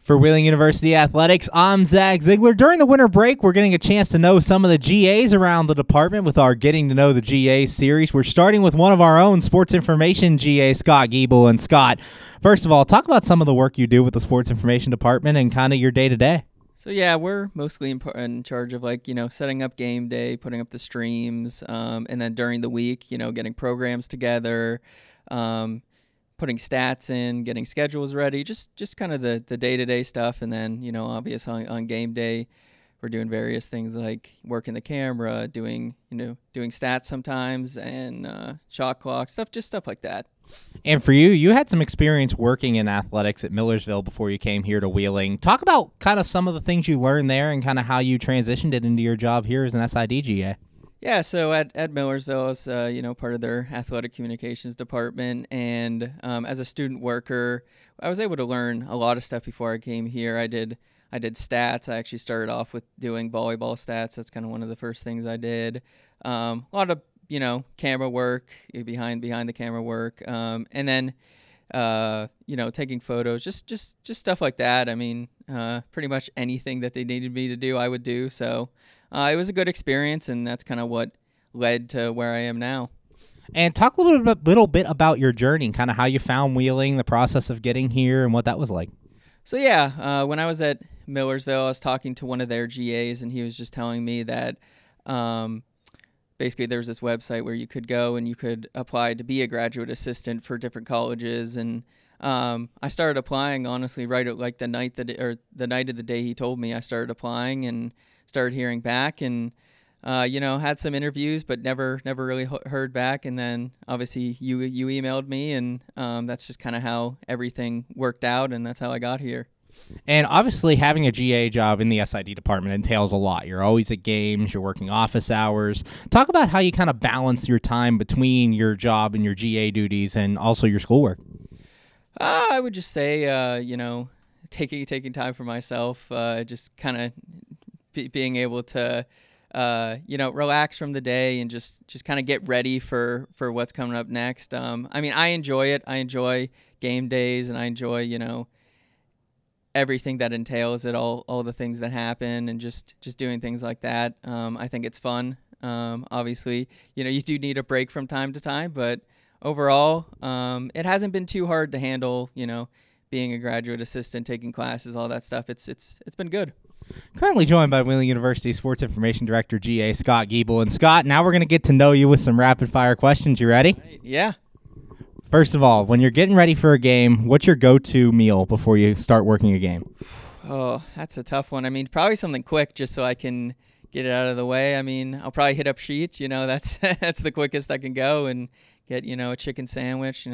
For Wheeling University Athletics, I'm Zach Ziegler. During the winter break, we're getting a chance to know some of the GAs around the department with our Getting to Know the GAs series. We're starting with one of our own sports information GAs, Scott Giebel. And Scott, first of all, talk about some of the work you do with the sports information department and kind of your day-to-day. So yeah, we're mostly in charge of setting up game day, putting up the streams, and then during the week, getting programs together, putting stats in, getting schedules ready, just kind of the day-to-day stuff. And then, obviously on game day, we're doing various things like working the camera, doing stats sometimes, and shot clock stuff, just stuff like that. And for you, you had some experience working in athletics at Millersville before you came here to Wheeling. Talk about kind of some of the things you learned there and kind of how you transitioned it into your job here as an SID GA. Yeah, so at Millersville, I was part of their athletic communications department, and as a student worker, I was able to learn a lot of stuff before I came here. I did stats. I actually started off with doing volleyball stats. That's kind of one of the first things I did. A lot of camera work, behind the camera work, and then taking photos, just stuff like that. I mean, pretty much anything that they needed me to do, I would do. So it was a good experience, and that's kind of what led to where I am now. And talk a little bit about your journey, kind of how you found Wheeling, the process of getting here, and what that was like. So yeah, when I was at Millersville, I was talking to one of their GAs, and he was just telling me that basically there was this website where you could go and you could apply to be a graduate assistant for different colleges. And I started applying, honestly, right at like the night of the day he told me. I started applying and started hearing back, and had some interviews, but never really heard back. And then obviously you emailed me, and that's just kind of how everything worked out, and that's how I got here. And obviously having a GA job in the SID department entails a lot. You're always at games, you're working office hours. Talk about how you kind of balance your time between your job and your GA duties and also your schoolwork. I would just say, taking time for myself, just kind of being able to, relax from the day and just kind of get ready for what's coming up next. I mean, I enjoy it. I enjoy game days, and I enjoy, everything that entails it, all the things that happen, and just doing things like that. I think it's fun. Obviously, you do need a break from time to time, but overall, it hasn't been too hard to handle, being a graduate assistant, taking classes, all that stuff. It's been good. Currently joined by Wheeling University Sports Information Director, GA Scott Giebel. And Scott, now we're going to get to know you with some rapid-fire questions. You ready? Right. Yeah. First of all, when you're getting ready for a game, what's your go-to meal before you start working a game? Oh, that's a tough one. I mean, probably something quick just so I can get it out of the way. I mean, I'll probably hit up Sheets. That's that's the quickest I can go, and get, a chicken sandwich,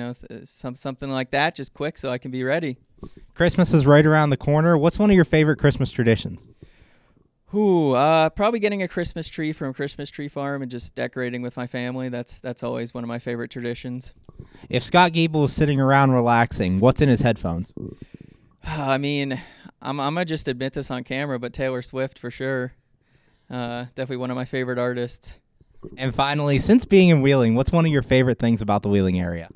something like that, just quick so I can be ready. Christmas is right around the corner. What's one of your favorite Christmas traditions? Probably getting a Christmas tree from Christmas Tree Farm and just decorating with my family. That's always one of my favorite traditions. If Scott Giebel is sitting around relaxing, what's in his headphones? I mean, I'm gonna just admit this on camera, but Taylor Swift for sure. Definitely one of my favorite artists. And finally, since being in Wheeling, what's one of your favorite things about the Wheeling area?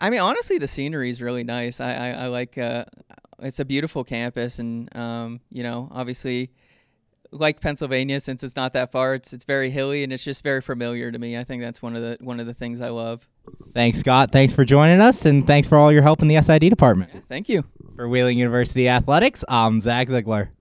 I mean, honestly, the scenery is really nice. I like it's a beautiful campus, and obviously, like Pennsylvania, since it's not that far, it's very hilly, and it's just very familiar to me. I think that's one of the things I love. Thanks, Scott. Thanks for joining us, and thanks for all your help in the SID department. Yeah, thank you. For Wheeling University Athletics, I'm Zach Ziegler.